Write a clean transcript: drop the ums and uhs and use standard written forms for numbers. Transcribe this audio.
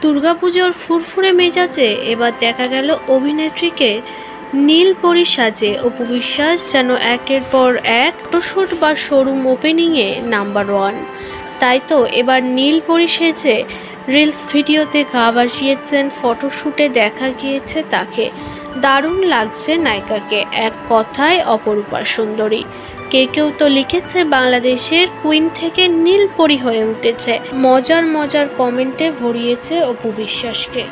দুর্গাপুজোর ফুরফুরে মেজাজে এবার দেখা গেল অভিনেত্রীকে নীলপরী সাজে। অপু বিশ্বাস যেন একের পর এক ফটোশুট বা শোরুম ওপেনিংয়ে নাম্বার ওয়ান। তাই তো এবার নীলপরী সেজে রিলস ভিডিওতে গা ভাসিয়েছেন। ফটোশুটে দেখা গিয়েছে তাকে। দারুণ লাগছে নায়িকাকে, এক কথায় অপরূপা সুন্দরী। কেউ তো লিখেছে বাংলাদেশের কুইন থেকে নীলপরী হয়ে উঠেছে। মজার মজার কমেন্টে ভরিয়েছে অপু বিশ্বাসকে।